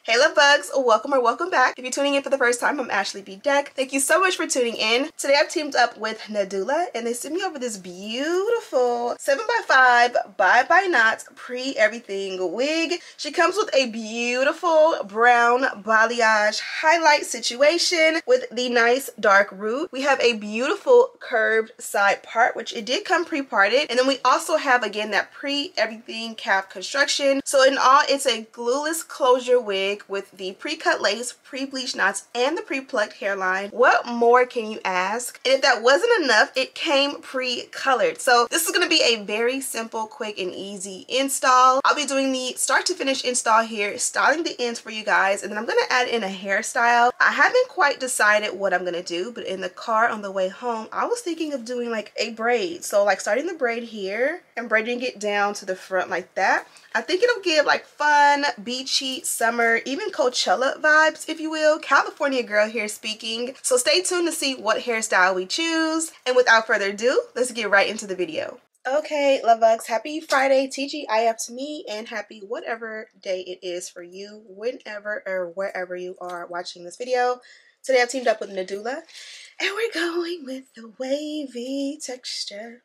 Hey love bugs, welcome or welcome back. If you're tuning in for the first time, I'm Ashley Bedeck. Thank you so much for tuning in. Today I've teamed up with Nadula and they sent me over this beautiful 7x5 by Knots pre-everything wig. She comes with a beautiful brown balayage highlight situation with the nice dark root. We have a beautiful curved side part, which it did come pre-parted. And then we also have again that pre-everything cap construction. So in all, it's a glueless closure wig with the pre-cut lace, pre-bleached knots, and the pre-plucked hairline. What more can you ask? And if that wasn't enough, it came pre-colored. So this is going to be a very simple, quick, and easy install. I'll be doing the start to finish install here, styling the ends for you guys, and then I'm going to add in a hairstyle. I haven't quite decided what I'm going to do, but in the car on the way home, I was thinking of doing like a braid. So like starting the braid here and braiding it down to the front like that. I think it'll give like fun, beachy, summer, even Coachella vibes, if you will. California girl here speaking. So stay tuned to see what hairstyle we choose. And without further ado, let's get right into the video. Okay, love bugs, happy Friday, TGIF to me, and happy whatever day it is for you, whenever or wherever you are watching this video. Today I've teamed up with Nadula, and we're going with the wavy texture.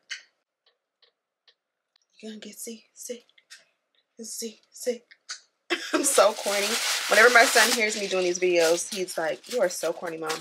You're gonna get see. I'm so corny. Whenever my son hears me doing these videos, he's like, you are so corny, mom.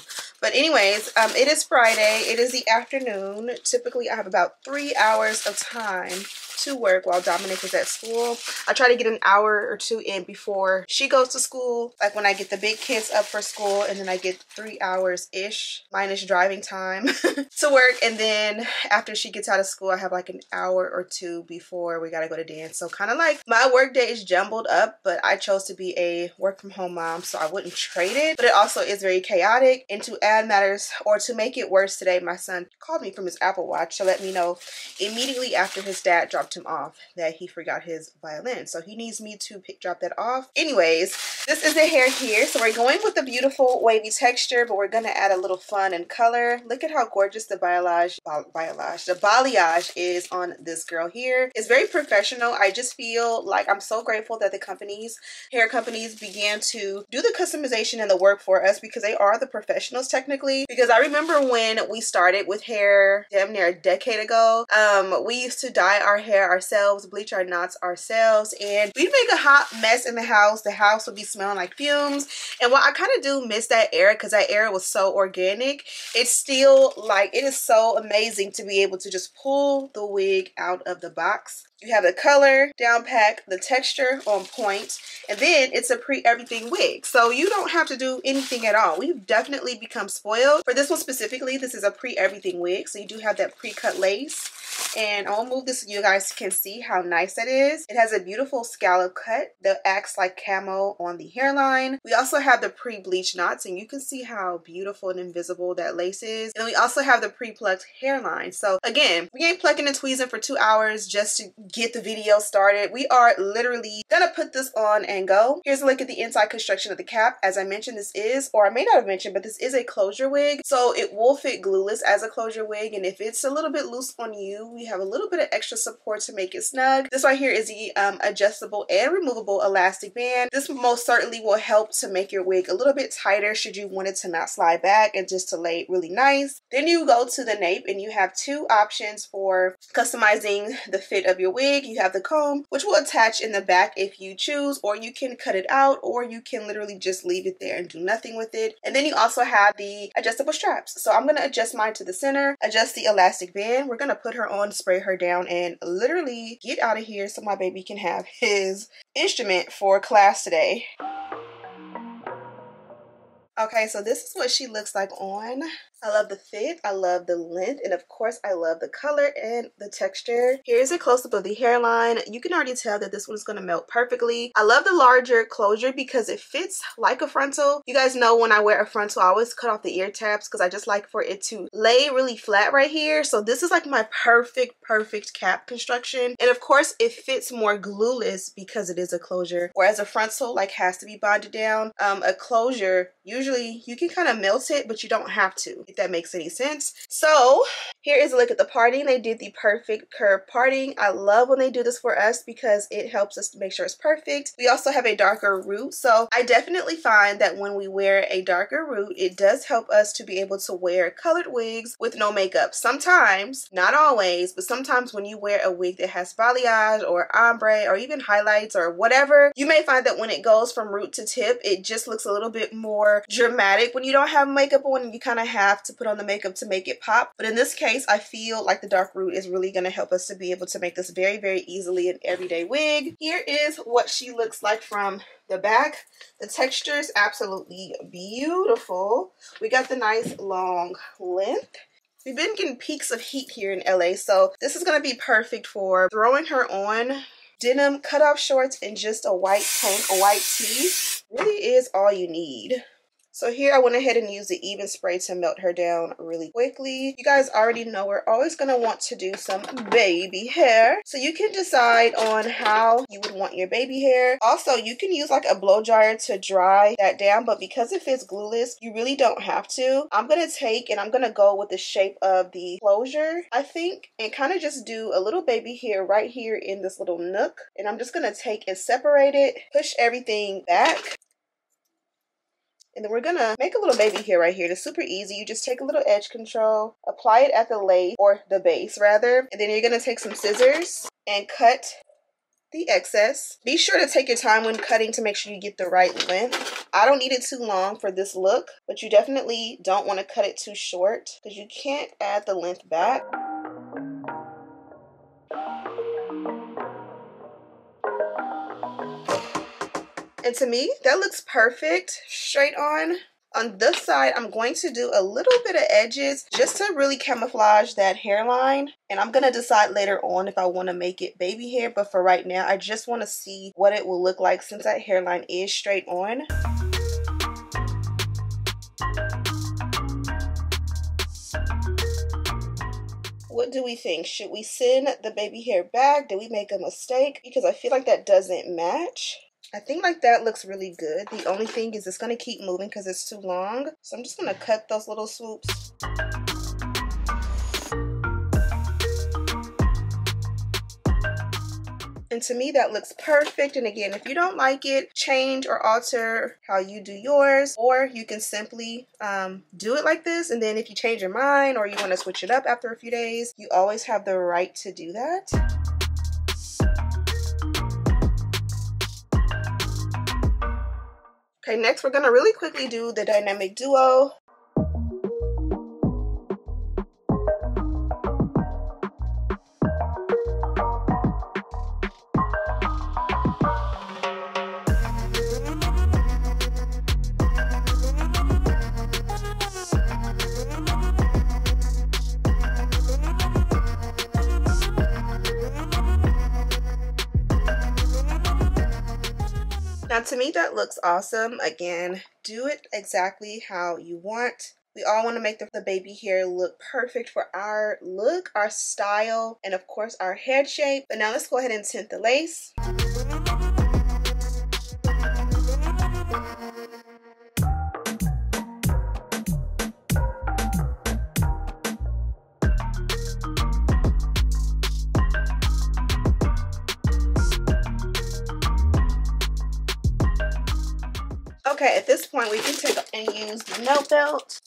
But anyways, it is Friday. It is the afternoon. Typically, I have about 3 hours of time to work while Dominic is at school. I try to get an hour or two in before she goes to school, like when I get the big kids up for school, and then I get 3 hours-ish, minus driving time, to work. And then after she gets out of school, I have like an hour or two before we gotta go to dance. So kind of like my work day is jumbled up, but I chose to be a work from home mom, so I wouldn't trade it. But it also is very chaotic. And to add matters, or to make it worse, today my son called me from his Apple Watch to let me know immediately after his dad dropped him off that he forgot his violin. So he needs me to drop that off. Anyways, this is the hair here. So we're going with the beautiful wavy texture, but we're gonna add a little fun and color. Look at how gorgeous the balayage is on this girl here. It's very professional. I just feel like I'm so grateful that the hair companies began to do the customization and the work for us, because they are the professionals technically. Because I remember when we started with hair damn near a decade ago, we used to dye our hair ourselves, bleach our knots ourselves, and we'd make a hot mess in the house. The house would be smelling like fumes. And while I kind of do miss that era, because that era was so organic, it's still like, it is so amazing to be able to just pull the wig out of the box. You have the color down pack, the texture on point, and then it's a pre-everything wig. So you don't have to do anything at all. We've definitely become spoiled. For this one specifically, this is a pre-everything wig. So you do have that pre-cut lace. And I'll move this so you guys can see how nice that is. It has a beautiful scallop cut that acts like camo on the hairline. We also have the pre-bleached knots, and you can see how beautiful and invisible that lace is. And then we also have the pre-plucked hairline. So again, we ain't plucking and tweezing for 2 hours just to get the video started. We are literally gonna put this on and go. Here's a look at the inside construction of the cap. As I mentioned, this is, or I may not have mentioned, but this is a closure wig. So it will fit glueless as a closure wig. And if it's a little bit loose on you, we have a little bit of extra support to make it snug. This right here is the adjustable and removable elastic band. This most certainly will help to make your wig a little bit tighter should you want it to not slide back and just to lay really nice. Then you go to the nape and you have two options for customizing the fit of your wig. You have the comb, which will attach in the back if you choose, or you can cut it out, or you can literally just leave it there and do nothing with it. And then you also have the adjustable straps. So I'm going to adjust mine to the center, adjust the elastic band. We're going to put her on, spray her down, and literally get out of here so my baby can have his instrument for class today. Okay, so this is what she looks like on. I love the fit, I love the length, and of course I love the color and the texture. Here's a close-up of the hairline. You can already tell that this one's going to melt perfectly. I love the larger closure because it fits like a frontal. You guys know when I wear a frontal, I always cut off the ear tabs because I just like for it to lay really flat right here. So this is like my perfect cap construction. And of course it fits more glueless because it is a closure, whereas a frontal like has to be bonded down. A closure, usually you can kind of melt it, but you don't have to. if that makes any sense. So here is a look at the parting. They did the perfect curve parting. I love when they do this for us because it helps us to make sure it's perfect. We also have a darker root, so I definitely find that when we wear a darker root, it does help us to be able to wear colored wigs with no makeup. Sometimes, not always, but sometimes when you wear a wig that has balayage or ombre or even highlights or whatever, you may find that when it goes from root to tip, it just looks a little bit more dramatic when you don't have makeup on and you kind of have to put on the makeup to make it pop. But in this case, I feel like the dark root is really going to help us to be able to make this very, very easily an everyday wig. Here is what she looks like from the back. The texture is absolutely beautiful. We got the nice long length. We've been getting peaks of heat here in LA, so this is going to be perfect for throwing her on denim cutoff shorts and just a white tank, a white tee. Really is all you need. So here I went ahead and used the even spray to melt her down really quickly. You guys already know we're always going to want to do some baby hair. So you can decide on how you would want your baby hair. Also, you can use like a blow dryer to dry that down, but because it fits glueless, you really don't have to. I'm going to take and I'm going to go with the shape of the closure, I think, and kind of just do a little baby hair right here in this little nook. And I'm just going to take and separate it, push everything back. And then we're gonna make a little baby hair right here. It's super easy. You just take a little edge control, apply it at the lace, or the base rather, and then you're gonna take some scissors and cut the excess. Be sure to take your time when cutting to make sure you get the right length. I don't need it too long for this look, but you definitely don't want to cut it too short because you can't add the length back. And to me, that looks perfect straight on. On this side, I'm going to do a little bit of edges just to really camouflage that hairline. And I'm going to decide later on if I want to make it baby hair. But for right now, I just want to see what it will look like since that hairline is straight on. What do we think? Should we send the baby hair back? Did we make a mistake? Because I feel like that doesn't match. I think like that looks really good. The only thing is it's going to keep moving because it's too long. So I'm just going to cut those little swoops. And to me, that looks perfect. And again, if you don't like it, change or alter how you do yours, or you can simply do it like this. And then if you change your mind or you want to switch it up after a few days, you always have the right to do that. Okay, next we're gonna really quickly do the dynamic duo. Now to me that looks awesome. Again, do it exactly how you want. We all want to make the baby hair look perfect for our look, our style, and of course our head shape. But now let's go ahead and tint the lace. Okay, at this point we can take and use the melt belt.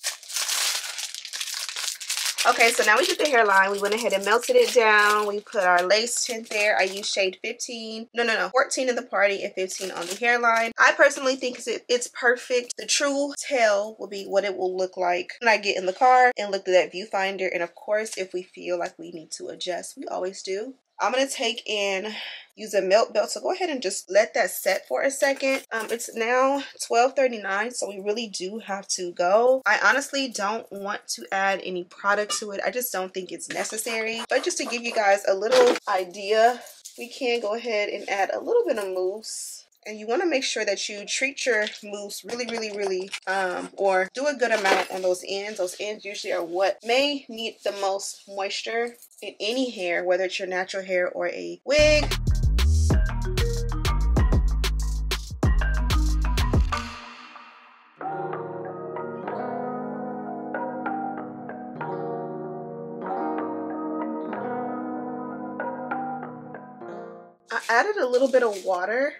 Okay, so now we did the hairline. We went ahead and melted it down. We put our lace tint there. I used shade 15. No, 14 in the party and 15 on the hairline. I personally think it's perfect. The true tell will be what it will look like when I get in the car and look through that viewfinder. And of course, if we feel like we need to adjust, we always do. I'm going to take and use a melt belt. So go ahead and just let that set for a second. It's now 12:39, so we really do have to go. I honestly don't want to add any product to it. I just don't think it's necessary. But just to give you guys a little idea, we can go ahead and add a little bit of mousse. And you want to make sure that you treat your mousse really, or do a good amount on those ends. Those ends usually are what may need the most moisture in any hair, whether it's your natural hair or a wig. added a little bit of water.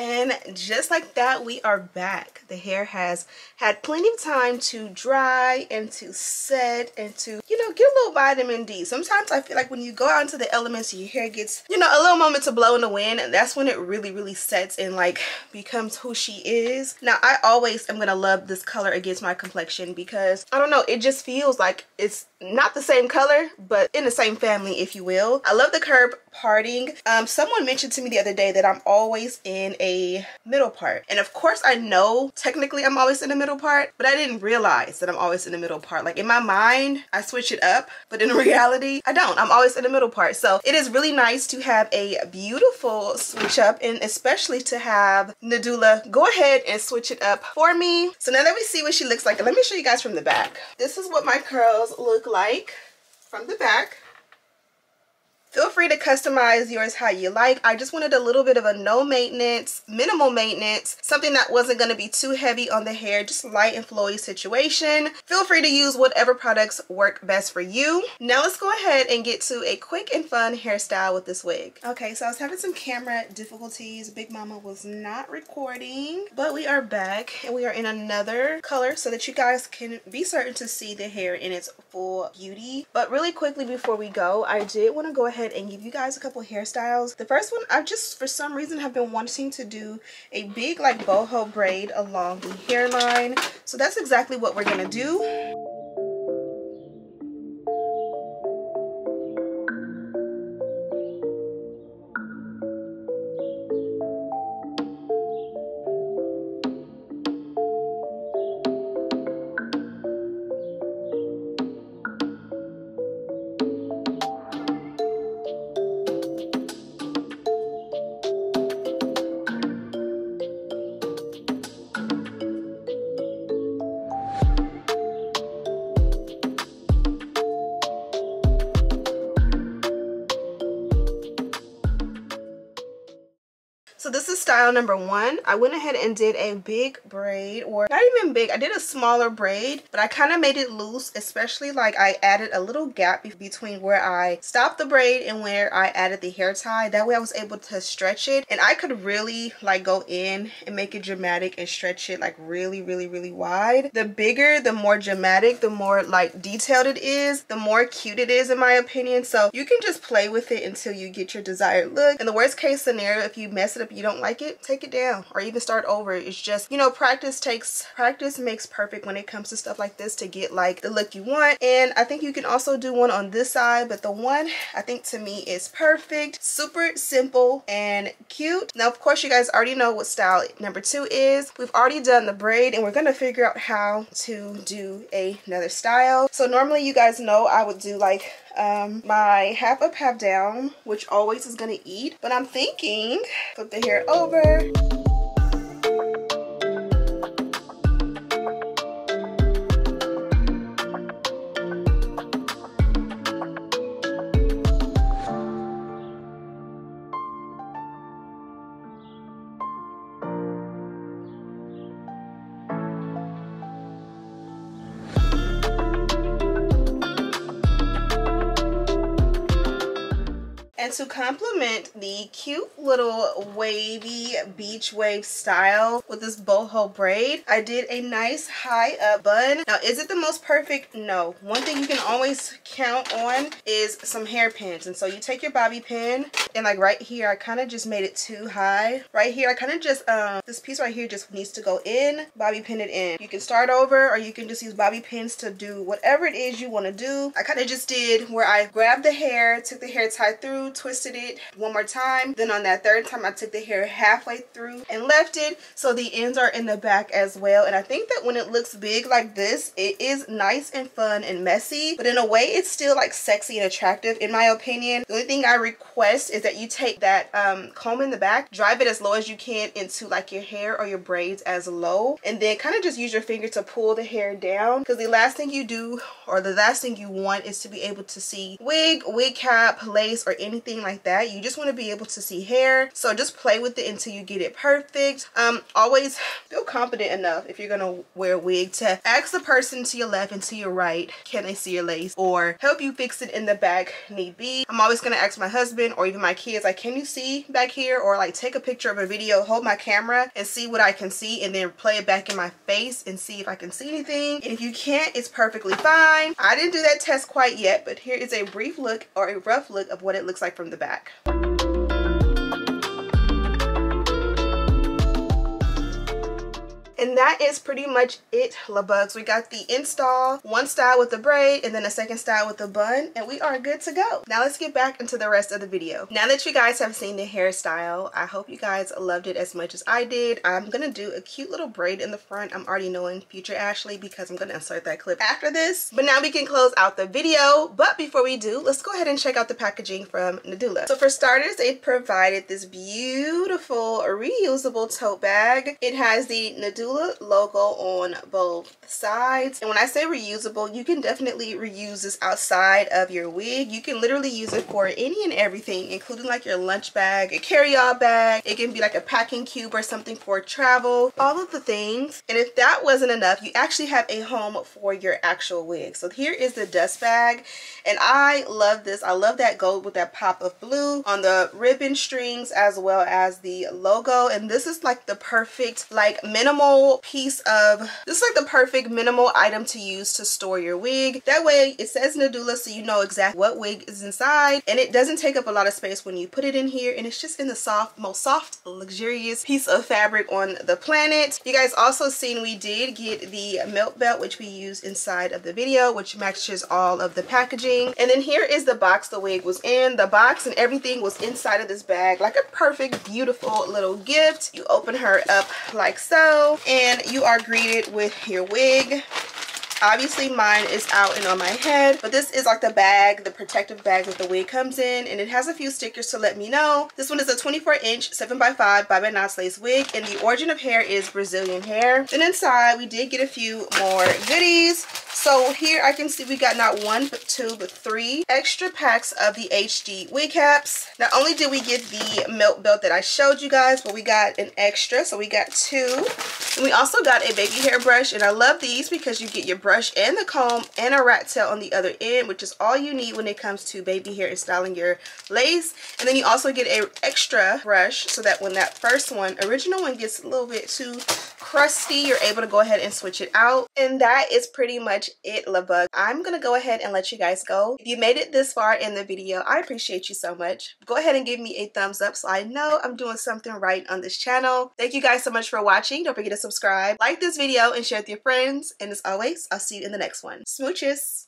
And just like that, we are back. The hair has had plenty of time to dry and to set and to, you know, get a little vitamin D. Sometimes I feel like when you go out into the elements, your hair gets, you know, a little moment to blow in the wind, and that's when it really sets and like becomes who she is. Now, I always am gonna love this color against my complexion because, I don't know, it just feels like it's not the same color, but in the same family, if you will. I love the curb parting. Someone mentioned to me the other day that I'm always in a middle part, and of course I know technically I'm always in the middle part, but I didn't realize that I'm always in the middle part. Like in my mind I switch it up, but in reality I don't. I'm always in the middle part. So it is really nice to have a beautiful switch up, and especially to have Nadula go ahead and switch it up for me. So now that we see what she looks like, let me show you guys from the back. This is what my curls look like from the back. Feel free to customize yours how you like. I just wanted a little bit of a no maintenance, minimal maintenance, something that wasn't going to be too heavy on the hair, just light and flowy situation. Feel free to use whatever products work best for you. Now let's go ahead and get to a quick and fun hairstyle with this wig. Okay, so I was having some camera difficulties. Big Mama was not recording, but we are back and we are in another color so that you guys can be certain to see the hair in its full beauty. But really quickly before we go, I did want to go ahead and give you guys a couple hairstyles. The first one, I just for some reason have been wanting to do a big like boho braid along the hairline. So that's exactly what we're gonna do. So this is style number one. I went ahead and did a big braid, or not even big, I did a smaller braid, but I kind of made it loose, especially like I added a little gap between where I stopped the braid and where I added the hair tie. That way I was able to stretch it, and I could really like go in and make it dramatic and stretch it like really wide. The bigger, the more dramatic, the more like detailed it is, the more cute it is in my opinion. So you can just play with it until you get your desired look. In the worst case scenario, if you mess it up, you don't like it, take it down or even start over. It's just, you know, practice makes perfect when it comes to stuff like this to get like the look you want. And I think you can also do one on this side, but the one I think to me is perfect, super simple and cute. Now of course you guys already know what style number two is. We've already done the braid and we're gonna figure out how to do another style. So normally you guys know I would do like my half up half down, which always is gonna eat, but I'm thinking flip the hair over. And to complement the cute little wavy beach wave style with this boho braid, I did a nice high up bun. Now, is it the most perfect? No. One thing you can always count on is some hairpins. And so you take your bobby pin and like right here, I kind of just made it too high. Right here, I kind of just, this piece right here just needs to go in, bobby pin it in. You can start over or you can just use bobby pins to do whatever it is you want to do. I kind of just did where I grabbed the hair, took the hair tie through, twisted it one more time. Then on that third time, I took the hair halfway through and left it so the ends are in the back as well. And I think that when it looks big like this, it is nice and fun and messy, but in a way it's still like sexy and attractive in my opinion. The only thing I request is that you take that comb in the back, drive it as low as you can into like your hair or your braids as low, and then kind of just use your finger to pull the hair down, because the last thing you do, or the last thing you want, is to be able to see wig cap, lace, or anything like that. You just want to be able to see hair. So just play with it until you get it perfect. Always feel confident enough, if you're gonna wear a wig, to ask the person to your left and to your right, can they see your lace, or help you fix it in the back need be. I'm always gonna ask my husband or even my kids, like, can you see back here, or like take a picture of a video, hold my camera and see what I can see, and then play it back in my face and see if I can see anything. And if you can't, it's perfectly fine. I didn't do that test quite yet, but here is a brief look, or a rough look, of what it looks like from the back. And that is pretty much it, la bugs. We got the install, one style with the braid and then a second style with the bun, and we are good to go. Now let's get back into the rest of the video. Now that you guys have seen the hairstyle, I hope you guys loved it as much as I did. I'm gonna do a cute little braid in the front. I'm already knowing future Ashley, because I'm gonna insert that clip after this. But now we can close out the video. But before we do, let's go ahead and check out the packaging from Nadula. So for starters, they provided this beautiful reusable tote bag. It has the Nadula logo on both sides, and when I say reusable, you can definitely reuse this outside of your wig. You can literally use it for any and everything, including like your lunch bag, a carry-all bag. It can be like a packing cube or something for travel, all of the things. And if that wasn't enough, you actually have a home for your actual wig. So here is the dust bag, and I love this. I love that gold with that pop of blue on the ribbon strings, as well as the logo. And this is like the perfect, like, minimal piece of, this is like the perfect minimal item to use to store your wig. That way it says Nadula, so you know exactly what wig is inside, and it doesn't take up a lot of space when you put it in here, and it's just in the most soft, luxurious piece of fabric on the planet. You guys also seen we did get the milk belt, which we used inside of the video, which matches all of the packaging. And then here is the box the wig was in. The box and everything was inside of this bag, like a perfect, beautiful little gift. You open her up like so, and you are greeted with your wig. Obviously mine is out and on my head, but this is like the bag, the protective bag that the wig comes in, and it has a few stickers to let me know. This one is a 24-inch 7x5 5x9 lace wig, and the origin of hair is Brazilian hair. Then inside we did get a few more goodies. So here I can see we got not one, but two, but three extra packs of the HD wig caps. Not only did we get the milk belt that I showed you guys, but we got an extra, so we got two. And we also got a baby hair brush, and I love these because you get your brush and the comb and a rat tail on the other end, which is all you need when it comes to baby hair and styling your lace. And then you also get an extra brush, so that when that first one, original one, gets a little bit too crusty, you're able to go ahead and switch it out. And that is pretty much it, la bug. I'm gonna go ahead and let you guys go. If you made it this far in the video, I appreciate you so much. Go ahead and give me a thumbs up so I know I'm doing something right on this channel. Thank you guys so much for watching. Don't forget to subscribe, like this video, and share with your friends. And as always, I'll see you in the next one. Smooches!